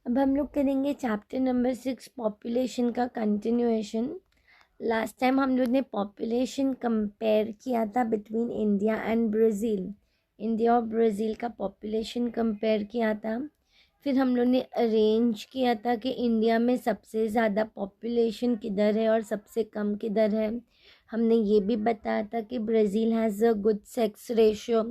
अब हम लोग करेंगे चैप्टर नंबर 6 पॉपुलेशन का कंटिन्यूएशन। लास्ट टाइम हम लोग ने पॉपुलेशन कंपेयर किया था between India and Brazil. India और ब्राज़ील का पॉपुलेशन कंपेयर किया था। फिर हम लोग ने अरेंज किया था कि इंडिया में सबसे ज़्यादा पॉपुलेशन किधर है और सबसे कम किधर है। हमने ये भी बताया था कि Brazil has a good sex ratio,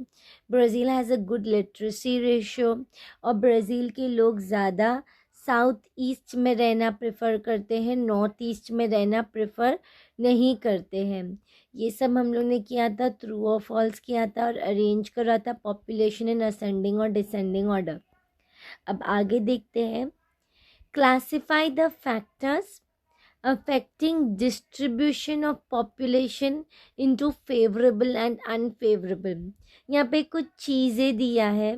Brazil has a good literacy ratio, और ब्राज़ील के लोग ज़्यादा साउथ ईस्ट में रहना प्रेफर करते हैं, नॉर्थ ईस्ट में रहना प्रेफर नहीं करते हैं। ये सब हम लोग ने किया था, ट्रू और फॉल्स किया था और अरेंज करा था पॉपुलेशन इन असेंडिंग और डिसेंडिंग ऑर्डर। अब आगे देखते हैं। Classify the factors affecting distribution of population into favorable and unfavorable। यहाँ पे कुछ चीज़ें दिया है,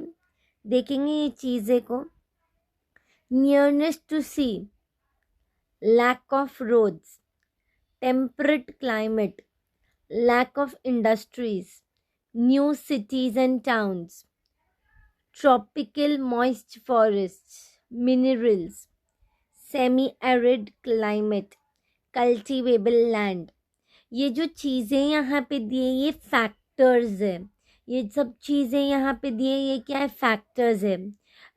देखेंगे ये चीज़ें को। Nearness to sea, lack of roads, temperate climate, lack of industries, new cities and towns, tropical moist forest, minerals, semi arid climate, cultivable land. ये जो चीज़ें यहाँ पे दिए ये फैक्टर्स है। ये सब चीज़ें यहाँ पे दिए ये क्या है? फैक्टर्स है।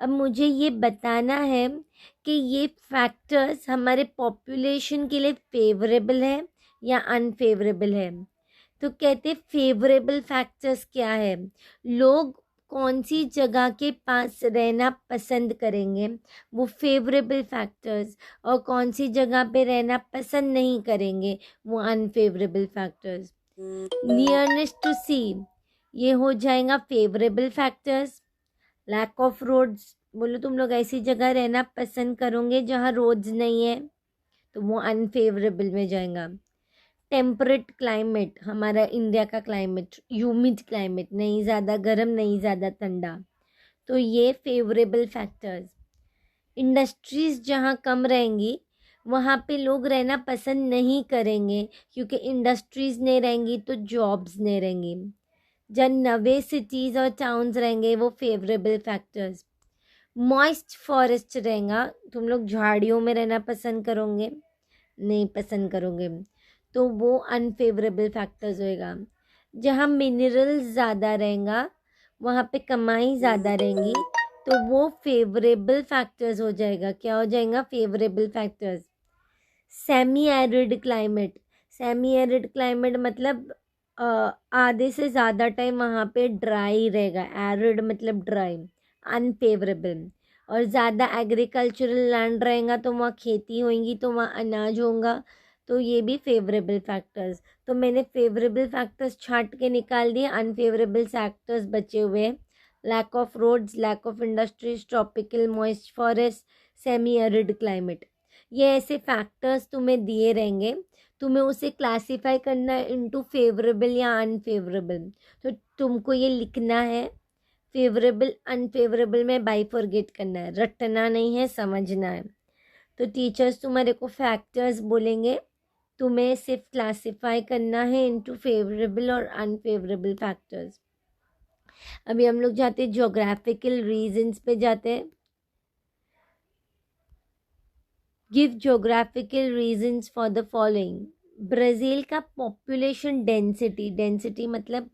अब मुझे ये बताना है कि ये फैक्टर्स हमारे पॉपुलेशन के लिए फेवरेबल है या अनफेवरेबल है। तो कहते फेवरेबल फैक्टर्स क्या है? लोग कौन सी जगह के पास रहना पसंद करेंगे, वो फेवरेबल फैक्टर्स, और कौन सी जगह पे रहना पसंद नहीं करेंगे, वो unfavourable factors. Nearness to sea, ये हो जाएगा favourable factors. Lack of roads, बोलो तुम लोग ऐसी जगह रहना पसंद करोगे जहाँ रोड्स नहीं है, तो वो अनफेवरेबल में जाएगा। टेम्परेट क्लाइमेट, हमारा इंडिया का क्लाइमेट ह्यूमिड क्लाइमेट, नहीं ज़्यादा गर्म नहीं ज़्यादा ठंडा, तो ये फेवरेबल फैक्टर्स। इंडस्ट्रीज़ जहाँ कम रहेंगी वहाँ पे लोग रहना पसंद नहीं करेंगे, क्योंकि इंडस्ट्रीज़ नहीं रहेंगी तो जॉब्स नहीं रहेंगी। जब नवे सिटीज़ और टाउन्स रहेंगे वो फेवरेबल फैक्टर्स। मॉइस्ट फॉरेस्ट रहेगा, तुम लोग झाड़ियों में रहना पसंद करोगे? नहीं पसंद करोगे, तो वो अनफेवरेबल फैक्टर्स होएगा। जहाँ मिनरल्स ज़्यादा रहेगा, वहाँ पे कमाई ज़्यादा रहेंगी, तो वो फेवरेबल फैक्टर्स हो जाएगा। क्या हो जाएगा? Favourable factors. Semi arid climate, semi arid climate मतलब आधे से ज़्यादा टाइम वहाँ पे ड्राई रहेगा। एरिड मतलब ड्राई, अनफेवरेबल। और ज़्यादा एग्रीकल्चरल लैंड रहेगा तो वहाँ खेती होंगी, तो वहाँ अनाज होगा, तो ये भी फेवरेबल फैक्टर्स। तो मैंने फेवरेबल फैक्टर्स छांट के निकाल दिए, अनफेवरेबल फैक्टर्स बचे हुए हैं। Lack of roads, lack of industries, tropical moist forest, semi arid climate. ये ऐसे फैक्टर्स तुम्हें दिए रहेंगे, तुम्हें उसे क्लासीफाई करना है इनटू फेवरेबल या अनफेवरेबल। तो तुमको ये लिखना है, फेवरेबल अनफेवरेबल में बाइफरगेट करना है, रटना नहीं है, समझना है। तो टीचर्स तुम्हारे को फैक्टर्स बोलेंगे, तुम्हें सिर्फ क्लासीफाई करना है इनटू फेवरेबल और अनफेवरेबल फैक्टर्स। अभी हम लोग जाते हैं ज्योग्राफिकल रीजंस पे जाते हैं। Give geographical reasons for the following. Brazil का पॉपुलेशन डेंसिटी, डेंसिटी मतलब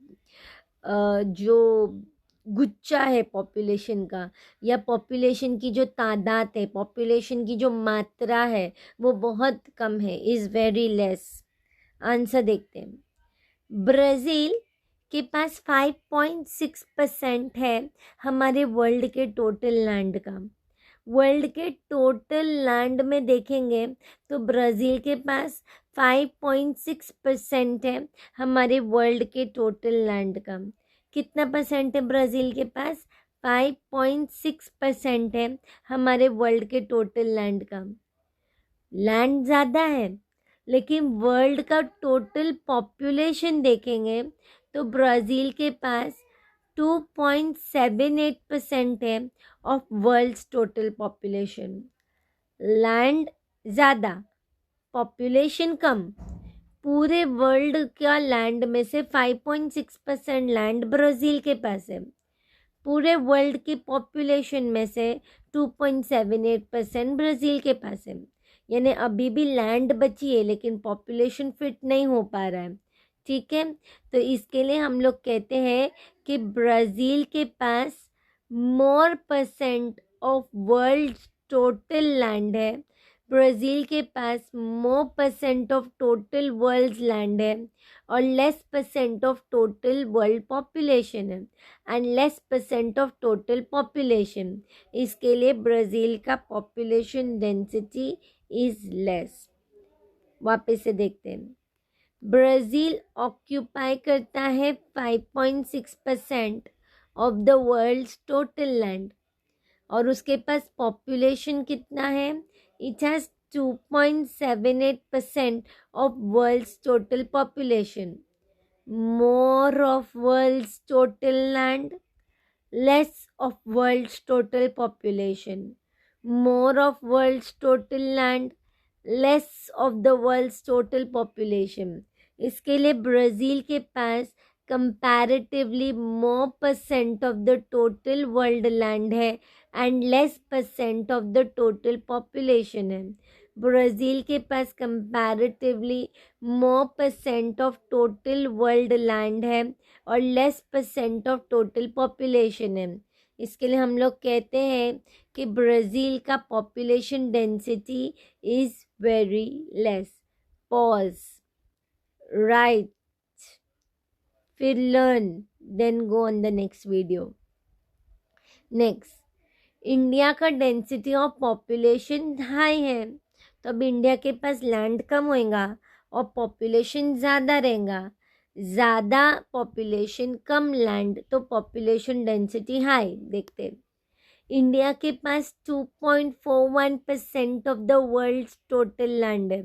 जो गुच्छा है पॉपुलेशन का, या पॉपुलेशन की जो तादाद है, पॉपुलेशन की जो मात्रा है वो बहुत कम है, इज़ वेरी लेस। आंसर देखते हैं। ब्राज़ील के पास 5.6% है हमारे वर्ल्ड के टोटल लैंड का। वर्ल्ड के टोटल लैंड में देखेंगे तो ब्राज़ील के पास 5.6% है हमारे वर्ल्ड के टोटल लैंड का। कितना परसेंट है ब्राज़ील के पास? 5.6% है हमारे वर्ल्ड के टोटल लैंड का। लैंड ज़्यादा है, लेकिन वर्ल्ड का टोटल पॉपुलेशन देखेंगे तो ब्राज़ील के पास 2.78% है of world's total population. Land ज़्यादा, पॉपुलेशन कम। पूरे वर्ल्ड का लैंड में से 5.6% लैंड ब्राज़ील के पास है। पूरे वर्ल्ड की पॉपुलेशन में से 2.78% ब्राज़ील के पास है। यानी अभी भी लैंड बची है लेकिन पॉपुलेशन फिट नहीं हो पा रहा है। ठीक है, तो इसके लिए हम लोग कहते हैं कि ब्राज़ील के पास more percent of world total land है। ब्राज़ील के पास more percent of total world land है और less percent of total world population है and less percent of total population. इसके लिए ब्राज़ील का पॉपुलेशन डेंसिटी इज लेस। वापस से देखते हैं, ब्राज़ील ऑक्यूपाई करता है 5.6% of the world's total land और उसके पास पॉपुलेशन कितना है? It has 2.78% of world's total population. More of world's total land, less of world's total population. More of world's total land, less of the world's total population. इसके लिए Brazil के पास comparatively more percent of the total world land है and less percent of the total population है। Brazil के पास comparatively more percent of total world land है और less percent of total population है। इसके लिए हम लोग कहते हैं कि ब्राज़ील का population density is very less. Pause, right, फिर learn, then go on the next video. Next, India का डेंसिटी ऑफ पॉपुलेशन हाई है, तो अब इंडिया के पास लैंड कम होएगा और पॉपुलेशन ज़्यादा रहेगा। ज़्यादा पॉपुलेशन कम लैंड, तो पॉपुलेशन डेंसिटी हाई। देखते हैं, इंडिया के पास 2.41% of the world's total land है।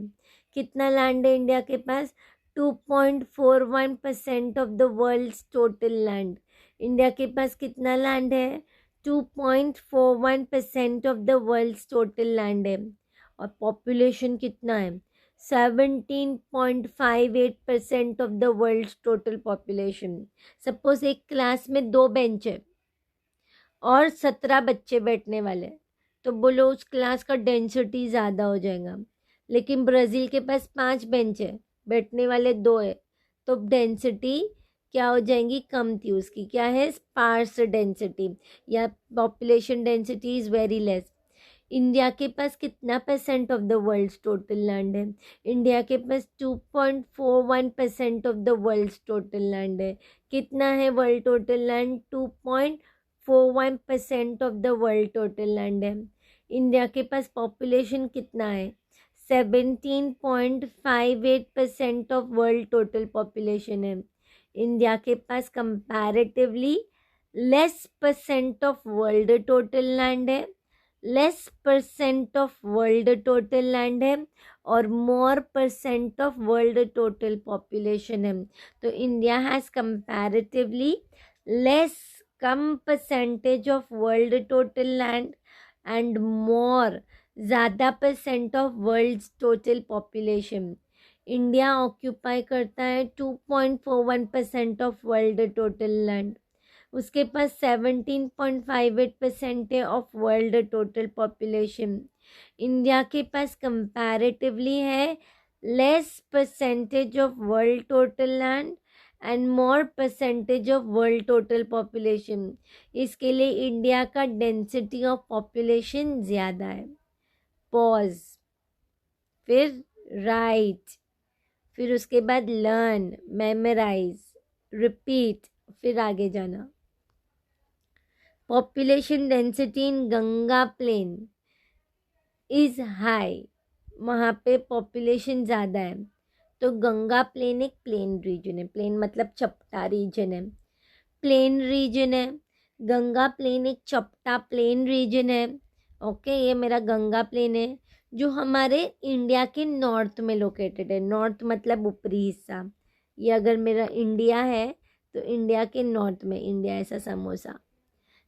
कितना लैंड है इंडिया के पास? 2.41% of the world's total land. India के पास कितना लैंड है? 2.41% of the world's total land है और पॉपुलेशन कितना है? 17.58% of the world's total population. Suppose एक क्लास में 2 बेंच है और 17 बच्चे बैठने वाले, तो बोलो उस क्लास का डेंसिटी ज़्यादा हो जाएगा। लेकिन ब्राज़ील के पास 5 बेंच है, बैठने वाले 2 है, तो डेंसिटी क्या हो जाएंगी? कम थी उसकी। क्या है? स्पार्स डेंसिटी या population density is very less. India के पास कितना percent of the world's total land है? इंडिया के पास 2.41% of the world's total land है। कितना है world total land? 2.41% of the world total land है। इंडिया के पास पॉपुलेशन कितना है? 17.58% ऑफ वर्ल्ड टोटल पॉपुलेशन है। इंडिया के पास comparatively less percent of world total land है, less percent of world total land है और more percent of world total population है। तो इंडिया हैज़ कंपैरेटिवली लेस, कम percentage of world total land and more, ज़्यादा percent of world total population. India occupy करता है 2.41% of world total land. उसके पास 17.58% है of world total population. India के पास कंपैरेटिवली है less percentage of world total land and more percentage of world total population. इसके लिए इंडिया का डेंसिटी ऑफ पॉपुलेशन ज़्यादा है। पॉज, फिर राइट, फिर उसके बाद लर्न, मेमोराइज, रिपीट, फिर आगे जाना। Population density in Ganga plain is high, वहाँ पे पॉपुलेशन ज़्यादा है। तो गंगा प्लेन एक प्लेन रीजन है, प्लेन मतलब चपटा रीजन है, प्लेन रीजन है। गंगा प्लेन एक चपटा प्लेन रीजन है। ओके, ये मेरा गंगा प्लेन है जो हमारे इंडिया के नॉर्थ में लोकेटेड है। नॉर्थ मतलब ऊपरी हिस्सा। ये अगर मेरा इंडिया है तो इंडिया के नॉर्थ में, इंडिया ऐसा समोसा,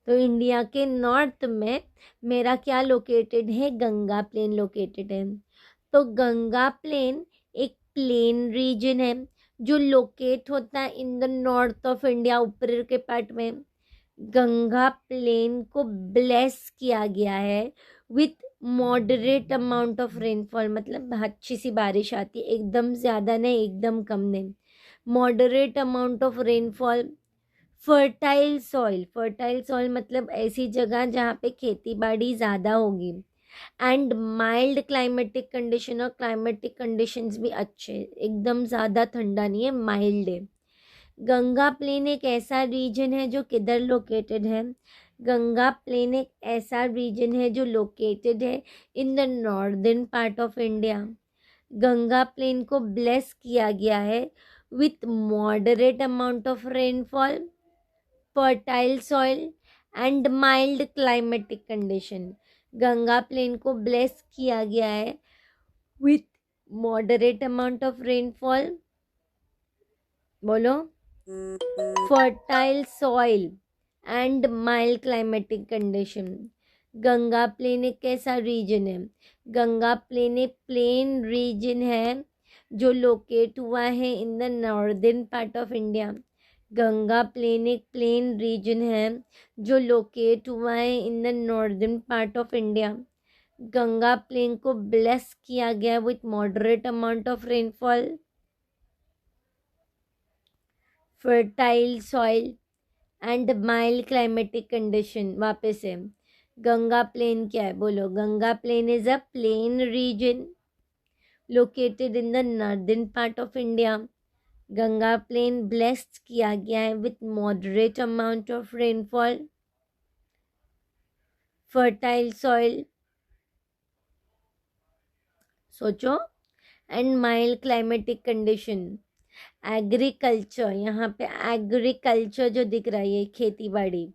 तो इंडिया के नॉर्थ में मेरा क्या लोकेटेड है? गंगा प्लेन लोकेटेड है। तो गंगा प्लेन एक प्लेन रीजन है जो लोकेट होता है in the north of India, ऊपर के पार्ट में। गंगा प्लेन को ब्लेस किया गया है with moderate amount of rainfall, मतलब अच्छी सी बारिश आती है, एकदम ज़्यादा नहीं एकदम कम नहीं, moderate amount of rainfall. Fertile soil मतलब ऐसी जगह जहाँ पे खेती बाड़ी ज़्यादा होगी। एंड माइल्ड क्लाइमेटिक कंडीशन, और क्लाइमेटिक कंडीशंस भी अच्छे, एकदम ज़्यादा ठंडा नहीं है, माइल्ड है। गंगा प्लेन एक ऐसा रीजन है जो किधर लोकेटेड है? गंगा प्लेन एक ऐसा रीजन है जो लोकेटेड है in the northern part of India. Ganga plain को ब्लेस किया गया है with moderate amount of rainfall, fertile soil and mild climatic condition. Ganga plain को ब्लेस किया गया है with moderate amount of rainfall, बोलो, fertile soil and mild climatic condition. Ganga plain एक कैसा रीजन है? गंगा प्लेन एक प्लेन रीजन है जो लोकेट हुआ है in the northern part of India. Ganga plain एक प्लेन रीजन है जो लोकेट हुआ है in the northern part of India. Ganga plain को ब्लेस किया गया with moderate amount of rainfall, fertile soil and mild climatic condition. वापस से, गंगा प्लेन क्या है? बोलो, Ganga plain is a plain region located in the northern part of India. Ganga plain blessed किया गया है with moderate amount of rainfall, fertile soil, सोचो, and mild climatic condition. Agriculture, यहाँ पे एग्रीकल्चर जो दिख रहा है ये खेती बाड़ी,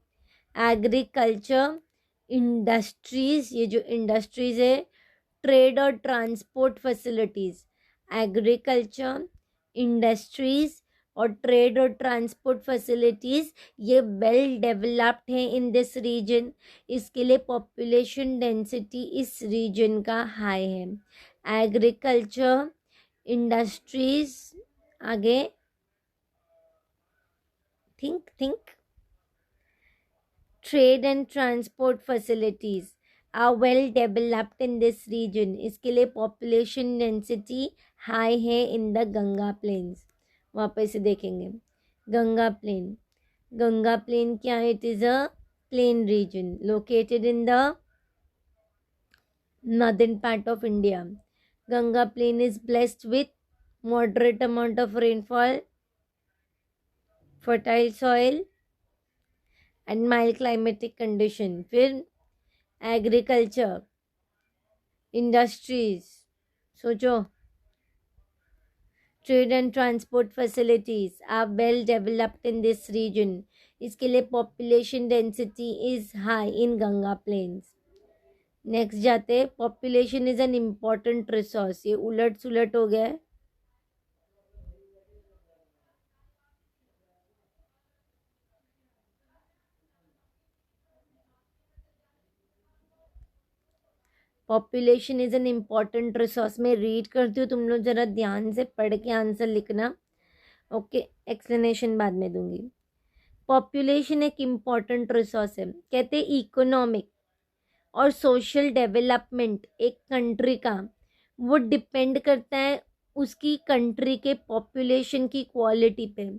एग्रीकल्चर, इंडस्ट्रीज, ये जो इंडस्ट्रीज है, ट्रेड और ट्रांसपोर्ट फैसिलिटीज। एग्रीकल्चर, इंडस्ट्रीज और ट्रेड और ट्रांसपोर्ट फैसिलिटीज ये वेल डेवलप्ड है इन दिस रीजन। इसके लिए पॉपुलेशन डेंसिटी इस रीजन का हाई है। एग्रीकल्चर, इंडस्ट्रीज, आगे think trade and transport facilities are well developed in this region. इसके लिए पॉपुलेशन डेंसिटी हाई है इन द गंगा प्लेन्स। वापस से देखेंगे, गंगा प्लेन, गंगा प्लेन क्या है? It is a plain region located in the northern part of India. Ganga plain is blessed with moderate amount of rainfall, fertile soil and mild climatic condition. फिर agriculture, industries, सोचो, trade and transport facilities are well developed in this region. इसके लिए population density is high in Ganga plains. Next जाते, population is an important resource. ये उलट सुलट हो गया है। Population is an important resource. मैं रीड करती हूँ, तुम लोग जरा ध्यान से पढ़ के आंसर लिखना। ओके, एक्सप्लेनेशन बाद में दूंगी। पॉपुलेशन एक इम्पॉर्टेंट रिसोर्स है, कहते इकोनॉमिक और सोशल डेवलपमेंट एक कंट्री का, वो डिपेंड करता है उसकी कंट्री के पॉपुलेशन की क्वालिटी पे।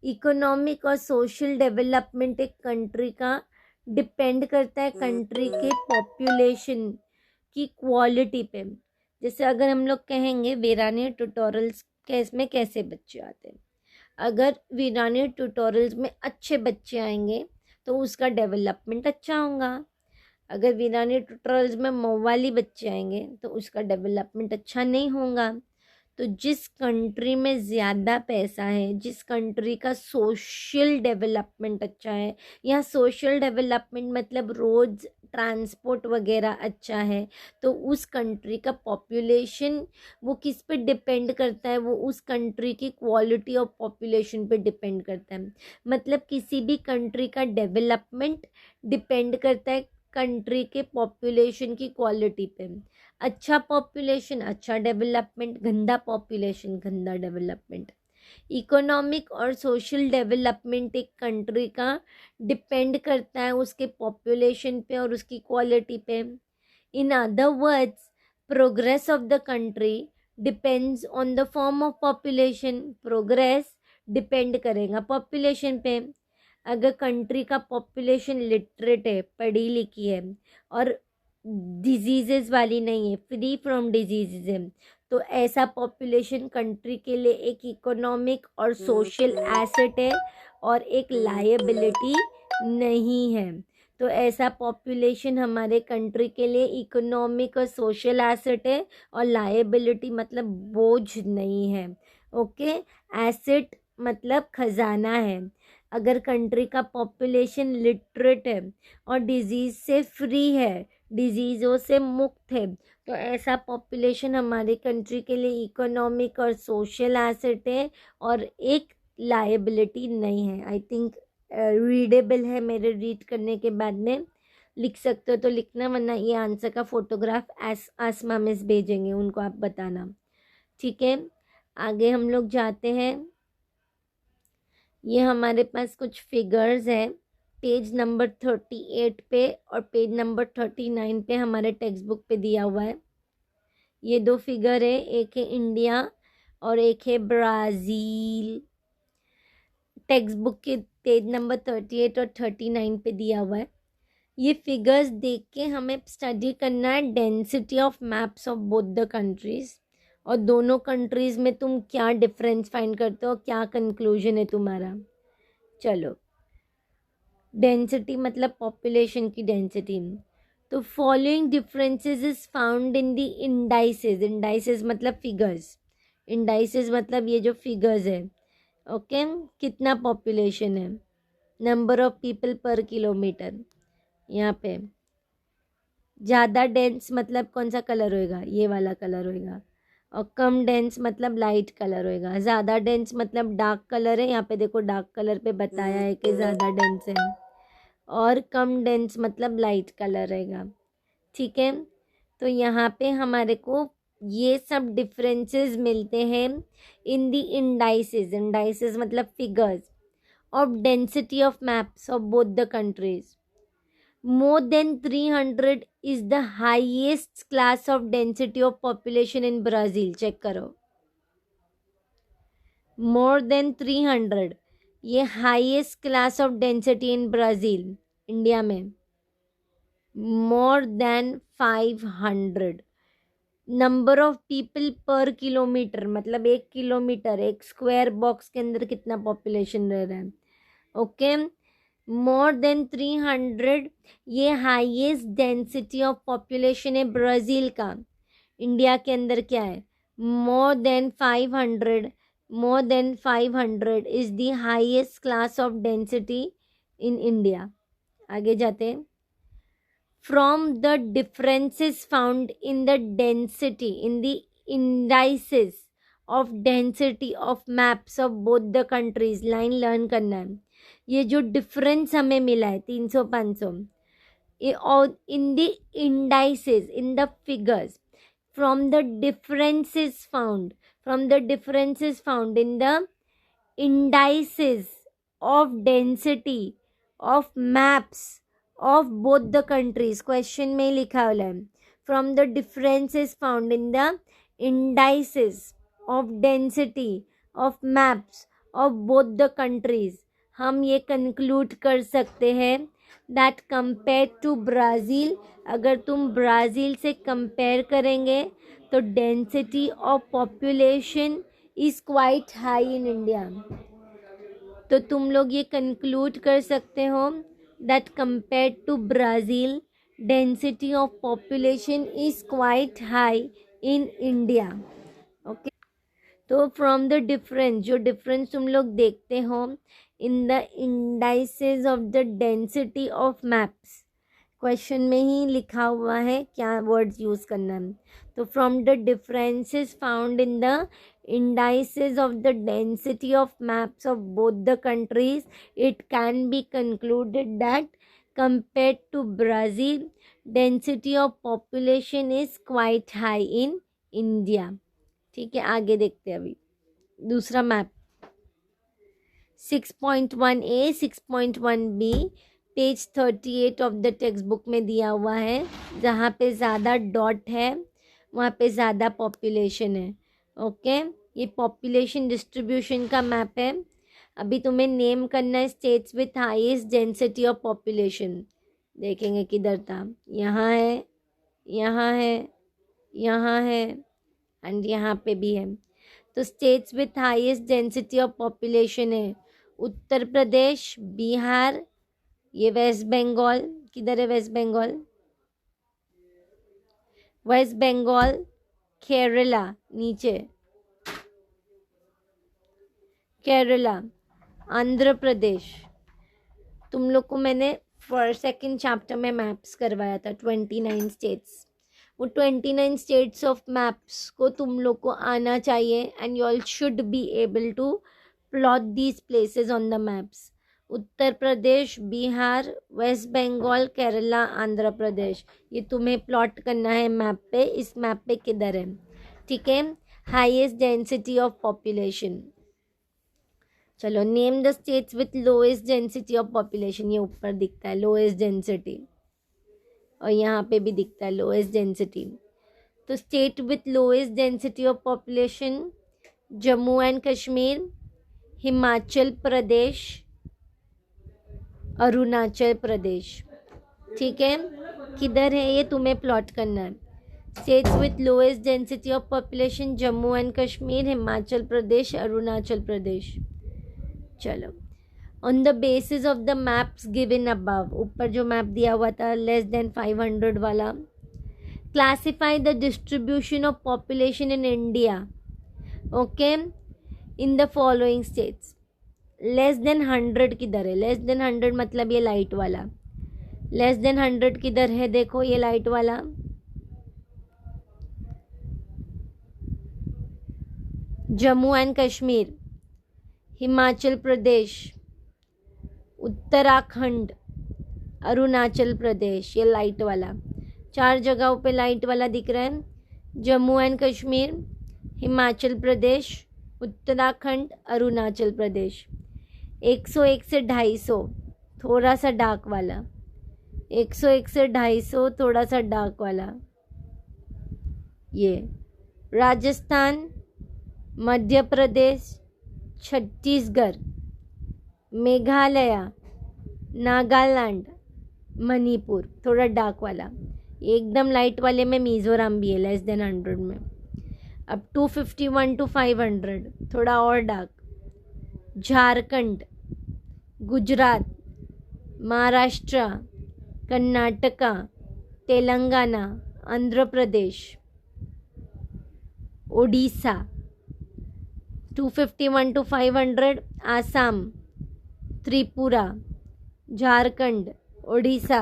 इकोनॉमिक और सोशल डेवलपमेंट एक कंट्री का डिपेंड करता है कंट्री के पॉपुलेशन की क्वालिटी पे। जैसे अगर हम लोग कहेंगे वीरानी ट्यूटोरियल्स केस में कैसे बच्चे आते हैं, अगर वीरानी ट्यूटोरियल्स में अच्छे बच्चे आएंगे तो उसका डेवलपमेंट अच्छा होगा। अगर वीरानी ट्यूटोरियल्स में मवाली बच्चे आएंगे तो उसका डेवलपमेंट अच्छा नहीं होगा। तो जिस कंट्री में ज़्यादा पैसा है, जिस कंट्री का सोशल डेवलपमेंट अच्छा है, या सोशल डेवलपमेंट मतलब रोड्स ट्रांसपोर्ट वगैरह अच्छा है, तो उस कंट्री का पॉपुलेशन वो किस पे डिपेंड करता है? वो उस कंट्री की क्वालिटी ऑफ पॉपुलेशन पे डिपेंड करता है। मतलब किसी भी कंट्री का डेवलपमेंट डिपेंड करता है कंट्री के पॉपुलेशन की क्वालिटी पे। अच्छा पॉपुलेशन अच्छा डेवलपमेंट, गंदा पॉपुलेशन गंदा डेवलपमेंट। इकोनॉमिक और सोशल डेवलपमेंट एक कंट्री का डिपेंड करता है उसके पॉपुलेशन पे और उसकी क्वालिटी पे. In other words, progress of the country depends on the form of population. Progress depend करेगा पॉपुलेशन पे. अगर कंट्री का पॉपुलेशन लिटरेट है, पढ़ी लिखी है और डिजीजेस वाली नहीं है, फ्री फ्रॉम डिजीजेज है, तो ऐसा पॉपुलेशन कंट्री के लिए एक इकोनॉमिक और सोशल एसेट है और एक लायबिलिटी नहीं है. तो ऐसा पॉपुलेशन हमारे कंट्री के लिए इकोनॉमिक और सोशल एसेट है और लायबिलिटी मतलब बोझ नहीं है. ओके, एसेट मतलब खजाना है. अगर कंट्री का पॉपुलेशन लिटरेट है और डिजीज से फ्री है, डिजीज़ों से मुक्त है, तो ऐसा पॉपुलेशन हमारे कंट्री के लिए इकोनॉमिक और सोशल एसेट है और एक लायबिलिटी नहीं है. आई थिंक रीडेबल है. मेरे रीड करने के बाद में लिख सकते हो तो लिखना, वरना ये आंसर का फोटोग्राफ आसमा मिस भेजेंगे, उनको आप बताना. ठीक है, आगे हम लोग जाते हैं. ये हमारे पास कुछ फिगर्स है पेज नंबर 38 पे और पेज नंबर 39 पे हमारे टेक्स्ट बुक पे दिया हुआ है. ये दो फिगर है, एक है इंडिया और एक है ब्राज़ील. टेक्स्ट बुक के पेज नंबर 38 और 39 पे दिया हुआ है. ये फिगर्स देख के हमें स्टडी करना है density of maps of both the countries, और दोनों कंट्रीज़ में तुम क्या डिफरेंस फाइंड करते हो, क्या कंक्लूजन है तुम्हारा. चलो, डेंसिटी मतलब पॉपुलेशन की डेंसिटी. तो following differences is found in the indices. Indices मतलब फिगर्स. इंडाइसेस मतलब ये जो फिगर्स है. ओके, कितना पॉपुलेशन है, number of people per kilometre. यहाँ पे ज़्यादा डेंस मतलब कौन सा कलर होएगा, ये वाला कलर होएगा. और कम डेंस मतलब लाइट कलर होएगा. ज़्यादा डेंस मतलब डार्क कलर है. यहाँ पे देखो डार्क कलर पे बताया है कि ज़्यादा डेंस है, और कम डेंस मतलब लाइट कलर रहेगा. ठीक है, तो यहाँ पे हमारे को ये सब डिफरेंसेस मिलते हैं इन द इंडाइसेस. इंडाइसेस मतलब figures of density of maps of both the countries. More than 300 is the highest class of density of population in Brazil. Check करो, more than 300 ये highest class of density in Brazil. India में more than 500. Number of people per kilometre मतलब एक kilometre, एक square box के अंदर कितना population रह रहा है. ओके, मोर देन 300 ये हाईएस्ट डेंसिटी ऑफ पॉपुलेशन है ब्राज़ील का. इंडिया के अंदर क्या है, more than 500. More than 500 is the highest class of density in India. आगे जाते हैं. From the differences found in the density in the indices of density of maps of both the countries. Line learn करना है. ये जो difference हमें मिला है 300-500 और इन the indices in the figures from the differences found in the indices of density of maps of both the countries. Question में लिखा हुआ है from the differences found in the indices of density of maps of both the countries. हम ये conclude कर सकते हैं that compare to Brazil, अगर तुम ब्राज़ील से कंपेयर करेंगे तो density of population is quite high in India. तो तुम लोग ये कंक्लूड कर सकते हो that compare to Brazil density of population is quite high in India. Okay, तो फ्रॉम द डिफरेंस, जो डिफरेंस तुम लोग देखते हो in the indices of the density of maps, question में ही लिखा हुआ है क्या वर्ड्स यूज़ करना है. तो from the differences found in the indices of the density of maps of both the countries, it can be concluded that compared to Brazil, density of population is quite high in India. ठीक है, आगे देखते हैं अभी दूसरा map. 6.1A 6.1B page 38 of the text book में दिया हुआ है। जहाँ पे ज़्यादा डॉट है वहाँ पे ज़्यादा पॉपुलेशन है। ओके, ये पॉपुलेशन डिस्ट्रीब्यूशन का मैप है। अभी तुम्हें नेम करना है states with highest density of population. देखेंगे किधर था, यहाँ है, यहाँ है, यहाँ है एंड यहाँ पे भी है। तो states with highest density of population है उत्तर प्रदेश, बिहार, ये वेस्ट बंगाल, किधर है वेस्ट बंगाल, वेस्ट बंगाल, केरला, नीचे केरला, आंध्र प्रदेश। तुम लोग को मैंने फर्स्ट सेकंड चैप्टर में मैप्स करवाया था 29 स्टेट्स। वो 29 स्टेट्स ऑफ मैप्स को तुम लोग को आना चाहिए and you all should be able to plot these places on the maps. Uttar Pradesh, Bihar, West Bengal, Kerala, Andhra Pradesh, ये तुम्हें प्लॉट करना है मैप पे। इस मैप पे किधर है, ठीक है। Highest density of population. चलो, name the states with lowest density of population. ये ऊपर दिखता है लोएस्ट डेंसिटी और यहाँ पे भी दिखता है लोएस्ट डेंसिटी। तो state with lowest density of population Jammu and Kashmir, Himachal Pradesh, Arunachal Pradesh, ठीक है। किधर है ये तुम्हें प्लॉट करना है। States with lowest density of population Jammu and Kashmir, Himachal Pradesh, Arunachal Pradesh. चलो, on the basis of the maps given above, ऊपर जो मैप दिया हुआ था लेस देन 500 वाला, classify the distribution of population in India, okay, in the following states. Less than 100 किधर है, less than 100 मतलब ये लाइट वाला। लेस देन 100 किधर है, देखो ये लाइट वाला, जम्मू एंड कश्मीर, हिमाचल प्रदेश, उत्तराखंड, अरुणाचल प्रदेश, ये लाइट वाला। 4 जगहों पे लाइट वाला दिख रहा है, जम्मू एंड कश्मीर, हिमाचल प्रदेश, उत्तराखंड, अरुणाचल प्रदेश। 101 से 250 थोड़ा सा डार्क वाला, 101 से 250 थोड़ा सा डार्क वाला, ये राजस्थान, मध्य प्रदेश, छत्तीसगढ़, मेघालय, नागालैंड, मणिपुर, थोड़ा डार्क वाला। एकदम लाइट वाले में मिज़ोरम भी है लेस देन 100 में। अब 251 to 500 थोड़ा और डार्क, झारखंड, गुजरात, महाराष्ट्र, कर्नाटका, तेलंगाना, आंध्र प्रदेश, ओडिशा। 251 to 500 आसाम, त्रिपुरा, झारखंड, ओडिशा,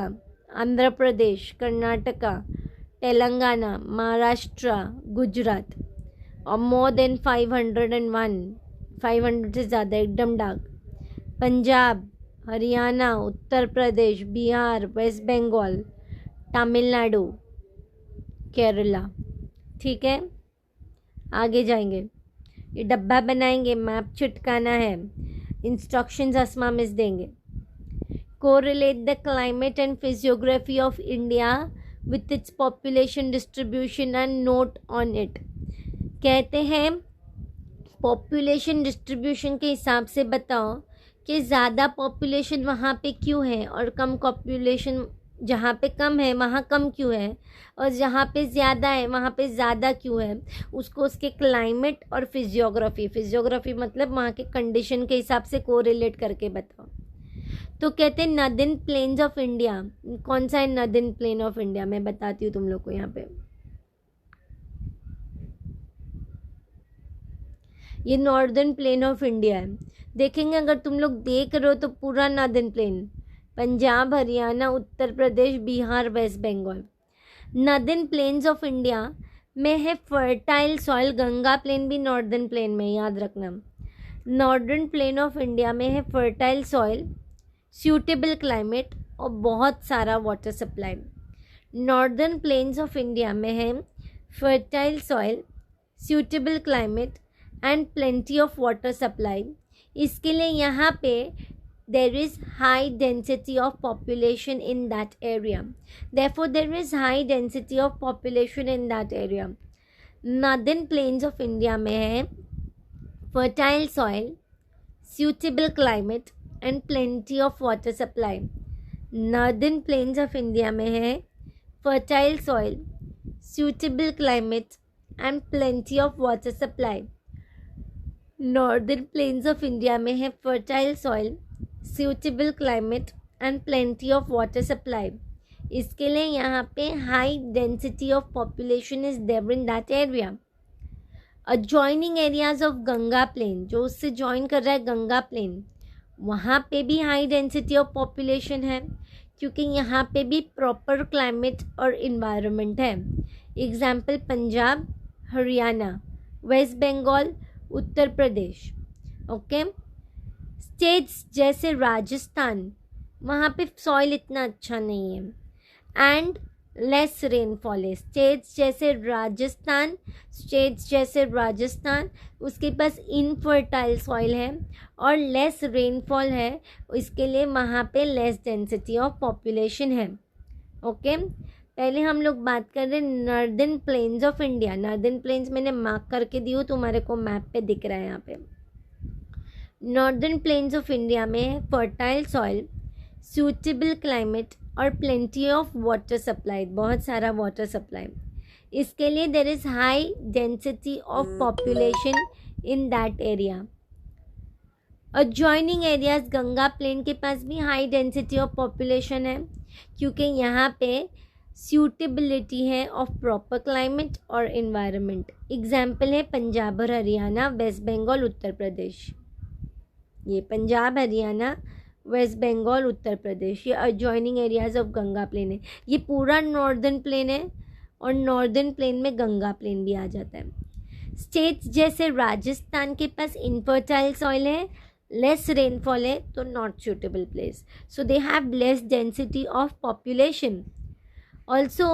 आंध्र प्रदेश, कर्नाटका, तेलंगाना, महाराष्ट्र, गुजरात। और मोर देन 501, 500 से ज़्यादा एकदम डार्क, पंजाब, हरियाणा, उत्तर प्रदेश, बिहार, वेस्ट बंगाल, तमिलनाडु, केरला, ठीक है। आगे जाएंगे, ये डब्बा बनाएंगे, मैप चिटकाना है, इंस्ट्रक्शंस असमा मिस देंगे। Correlate the climate and physiography of India with its population distribution and note on it. कहते हैं पॉपुलेशन डिस्ट्रीब्यूशन के हिसाब से बताओ कि ज़्यादा पॉपुलेशन वहाँ पे क्यों है और कम पॉपुलेशन जहाँ पे कम है वहाँ कम क्यों है, और जहाँ पे ज़्यादा है वहाँ पे ज़्यादा क्यों है। उसको उसके क्लाइमेट और फिजियोग्राफी मतलब वहाँ के कंडीशन के हिसाब से कोरिलेट करके बताओ। तो कहते हैं नॉर्दर्न प्लेन्स ऑफ इंडिया। कौन सा है नॉर्दर्न प्लेन ऑफ इंडिया, मैं बताती हूँ तुम लोग को। यहाँ पे ये नॉर्दर्न प्लेन ऑफ इंडिया है। देखेंगे अगर तुम लोग देख रहे हो तो पूरा northern plain, Punjab, Haryana, Uttar Pradesh, Bihar, West Bengal. Northern plains of India में है फर्टाइल सॉइल। गंगा प्लेन भी नॉर्दर्न प्लेन में, याद रखना। नॉर्दर्न प्लेन ऑफ इंडिया में है फर्टाइल सॉइल, सूटेबल क्लाइमेट और बहुत सारा water supply. Northern plains of India में है fertile soil, suitable climate and plenty of water supply. इसके लिए यहाँ पे there is high density of population in that area. Therefore, there is high density of population in that area. Northern plains of India में है fertile soil, suitable climate and plenty of water supply. Northern plains of India में है fertile soil, suitable climate and plenty of water supply. Northern plains of India में है fertile soil, suitable climate and plenty of water supply. इसके लिए यहाँ पे high density of population is there in that area. Adjoining areas of Ganga plain, जो उससे join कर रहा है गंगा plain, वहाँ पे भी high density of population है क्योंकि यहाँ पे भी proper climate और environment है. Example पंजाब, हरियाणा, वेस्ट बंगाल, उत्तर प्रदेश. ओके. स्टेट्स जैसे राजस्थान, वहाँ पे सॉइल इतना अच्छा नहीं है एंड लेस रेनफॉल है. स्टेट्स जैसे राजस्थान उसके पास इनफर्टाइल सॉइल है और लेस रेनफॉल है, इसके लिए वहाँ पे लेस डेंसिटी ऑफ पॉपुलेशन है. ओके. पहले हम लोग बात कर रहे हैं northern plains of India. Northern plains मैंने मार्क करके दी हूँ, तुम्हारे को मैप पे दिख रहा है यहाँ पे. नॉर्दर्न प्लेन्स ऑफ इंडिया में है फर्टाइल सॉइल, सूटेबल क्लाइमेट और प्लेंटी ऑफ वाटर सप्लाई, बहुत सारा वाटर सप्लाई. इसके लिए there is high density of population in that area. Adjoining areas Ganga plain के पास भी हाई डेंसिटी ऑफ पॉपुलेशन है क्योंकि यहाँ पे सूटेबिलिटी है ऑफ प्रॉपर क्लाइमेट और इन्वायरमेंट. एग्जाम्पल है पंजाब और हरियाणा, वेस्ट बंगाल, उत्तर प्रदेश. ये पंजाब, हरियाणा, वेस्ट बंगाल, उत्तर प्रदेश, ये adjoining areas of Ganga plain है. ये पूरा नॉर्दर्न प्लेन है और नॉर्दर्न प्लेन में गंगा प्लेन भी आ जाता है. स्टेट्स जैसे राजस्थान के पास इनफर्टाइल सॉइल है, लेस रेनफॉल है, तो not suitable place, so they have less density of population. Also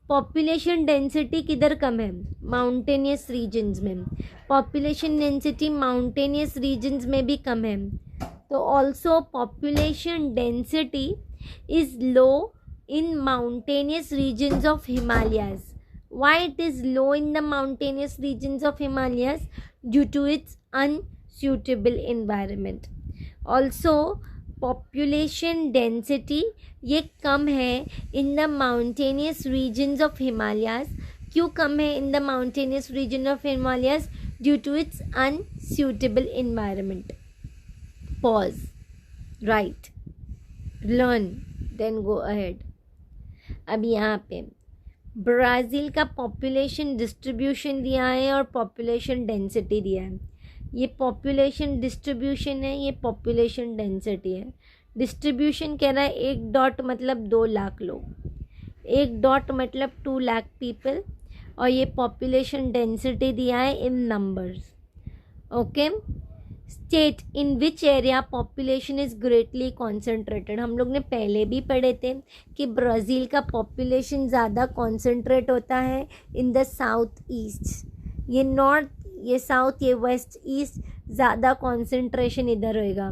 population density किधर कम है? माउंटेनियस रीजन्स में. पॉपुलेशन डेंसिटी माउंटेनियस रीजन्स में भी कम है. तो also population density is low in mountainous regions of Himalayas. Why it is low in the mountainous regions of Himalayas? Due to its unsuitable environment. Also population density ये कम है in the mountainous regions of Himalayas. क्यों कम है in the mountainous region of Himalayas? Due to its unsuitable environment. Pause. Write. Learn. Then go ahead. अब यहाँ पे Brazil का population distribution दिया है और पॉपुलेशन डेंसिटी दिया है. ये पॉपुलेशन डिस्ट्रीब्यूशन है, ये पॉपुलेशन डेंसिटी है. डिस्ट्रीब्यूशन कह रहा है 1 डॉट मतलब 2 लाख लोग, 1 डॉट मतलब 2 लाख पीपल, और ये पॉपुलेशन डेंसिटी दिया है in numbers. Okay. State in which area population is greatly concentrated. हम लोग ने पहले भी पढ़े थे कि ब्राज़ील का पॉपुलेशन ज़्यादा कॉन्सेंट्रेट होता है इन द साउथ ईस्ट. ये नॉर्थ, ये साउथ, ये वेस्ट, ईस्ट, ज़्यादा कॉन्सेंट्रेशन इधर होएगा,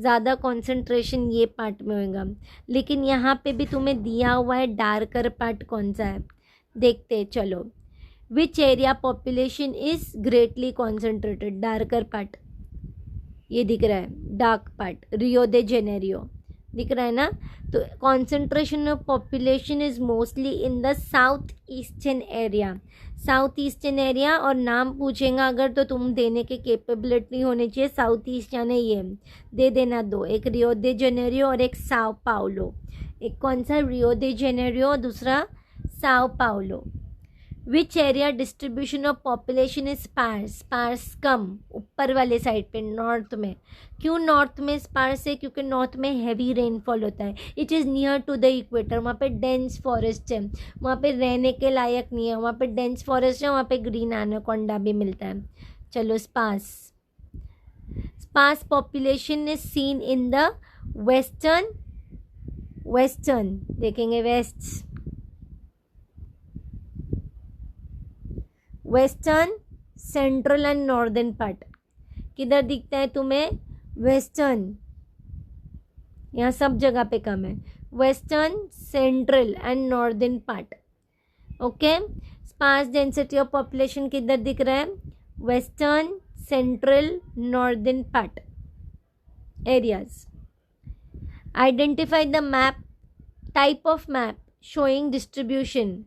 ज़्यादा कॉन्सेंट्रेशन ये पार्ट में होएगा. लेकिन यहाँ पे भी तुम्हें दिया हुआ है डार्कर पार्ट कौन सा है, देखते चलो. विच area population is greatly concentrated, darker part ये दिख रहा है, डार्क पार्ट, रियो दे जेनेरियो दिख रहा है ना. तो concentration of population is mostly in the south eastern area. South eastern area, और नाम पूछेगा अगर तो तुम देने के कैपेबिलिटी होनी चाहिए. साउथ ईस्ट यानी ये दे देना 2, एक रियो दे जेनेरियो और एक साओ पाउलो. एक कौन सा? रियो दे जेनेरियो, दूसरा Sao Paulo. Which area distribution of population is sparse. Sparse कम ऊपर वाले साइड पे, नॉर्थ में. क्यों नॉर्थ में स्पार्स है? क्योंकि नॉर्थ में हैवी रेनफॉल होता है. It is near to the equator. वहाँ पे डेंस फॉरेस्ट है, वहाँ पे रहने के लायक नहीं है. वहाँ पे डेंस फॉरेस्ट है, वहाँ पे ग्रीन एनाकोंडा भी मिलता है. चलो sparse. Sparse population is seen in the western देखेंगे, western, central and northern part. किधर दिखता है तुम्हें? वेस्टर्न, यहाँ सब जगह पे कम है, western, central and northern part. Okay, sparse density of population किधर दिख रहा है? Western, central, northern part areas. Identify the map, type of map showing distribution,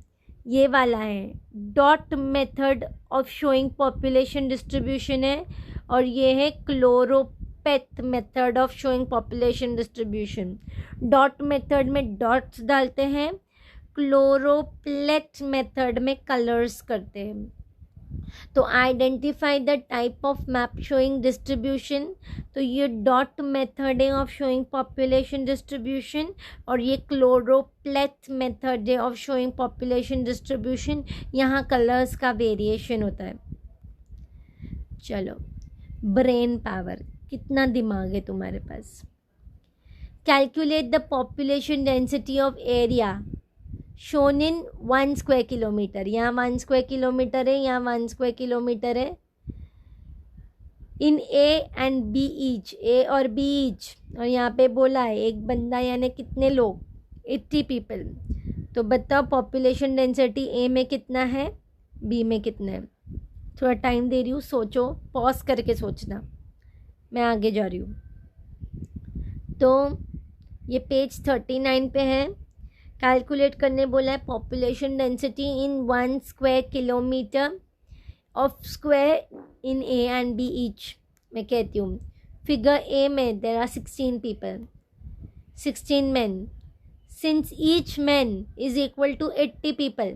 ये वाला है। Dot method of showing population distribution है, और ये है choropleth method of showing population distribution. Dot method में डॉट्स डालते हैं, क्लोरोप्लेथ मेथड में कलर्स करते हैं। तो identify the type of map showing distribution, तो ये डॉट मेथड है ऑफ शोइंग पॉपुलेशन डिस्ट्रीब्यूशन, और ये क्लोरोप्लेथ मेथड है ऑफ शोइंग पॉपुलेशन डिस्ट्रीब्यूशन। यहाँ कलर्स का वेरिएशन होता है। चलो, ब्रेन पावर, कितना दिमाग है तुम्हारे पास? Calculate the population density of area shown in 1 square kilometre. यहाँ 1 स्क्वायर किलोमीटर है, यहाँ 1 स्क्वायर किलोमीटर है। इन ए एंड बी ईच, ए और बी ईच, और यहाँ पे बोला है एक बंदा यानी कितने लोग? 80 पीपल। तो बताओ पॉपुलेशन डेंसिटी ए में कितना है, बी में कितना है? थोड़ा टाइम दे रही हूँ, सोचो, पॉज करके सोचना, मैं आगे जा रही हूँ। तो ये पेज 39 पे है। कैलकुलेट करने बोला है population density in 1 square kilometre of square in A and B each. मैं कहती हूँ फिगर ए में there are 16 people, 16 man. Since each man is equal to 80 people,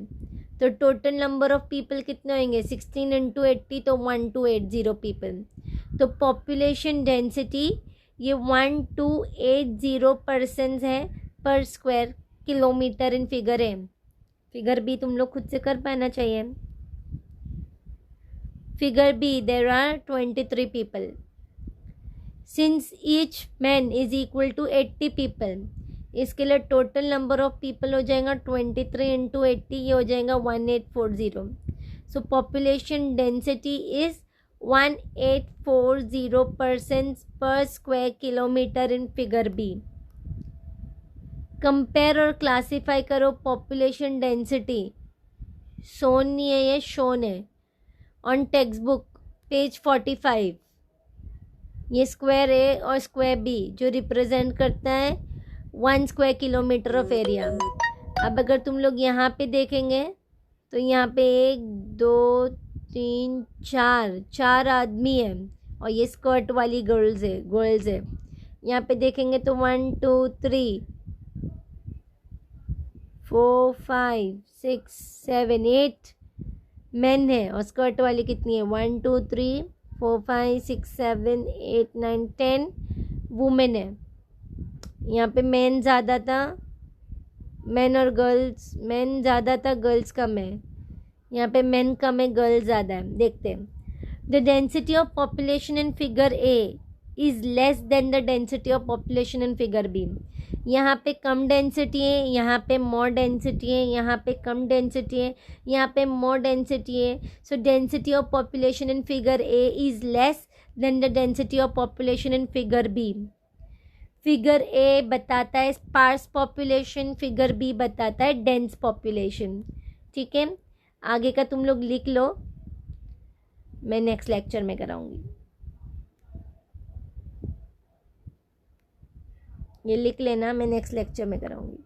तो टोटल नंबर ऑफ पीपल कितने होंगे? 16 इंटू 80, तो 1280 पीपल। तो population density ये 1280 पर्सन्स है per square kilometre in figure है। फिगर बी तुम लोग खुद से कर पाना चाहिए। Figure B there are 23 people. Since each man is equal to 80 people, इसके लिए टोटल नंबर ऑफ पीपल हो जाएगा 23 इंटू 80, ये हो जाएगा 1840। So population density is 1840 persons per square kilometre in figure B. Compare और क्लासीफाई करो पॉपुलेशन डेंसिटी। शोन नहीं है, ये शोन है ऑन टेक्स्ट बुक पेज 45। ये स्क्वायर ए और स्क्वायर बी जो रिप्रेजेंट करता है 1 स्क्वायर किलोमीटर ऑफ एरिया। अब अगर तुम लोग यहाँ पे देखेंगे तो यहाँ पे 1 2 3 4 आदमी है, और ये स्कर्ट वाली गर्ल्स है। यहाँ पे देखेंगे तो 1 2 3 4 5 6 7 8 मैन है, और स्कर्ट वाली कितनी है? 1 2 3 4 5 6 7 8 9 10 वुमेन है। यहाँ पे मैन ज़्यादा था, मैन और गर्ल्स, मैन ज़्यादा था, गर्ल्स कम है। यहाँ पे मैन कम है, गर्ल्स ज़्यादा है। देखते हैं। The density of population in figure A is less than the density of population in figure B. यहाँ पे कम डेंसिटी है, यहाँ पे मोर डेंसिटी है, यहाँ पे कम डेंसिटी है, यहाँ पे मोर डेंसिटी है। So density of population in figure A is less than the density of population in figure B. Figure A बताता है स्पार्स पॉपुलेशन, फिगर बी बताता है डेंस पॉपुलेशन। ठीक है, आगे का तुम लोग लिख लो, मैं नेक्स्ट लेक्चर में कराऊंगी। ये लिख लेना, मैं नेक्स्ट लेक्चर में कराऊंगी।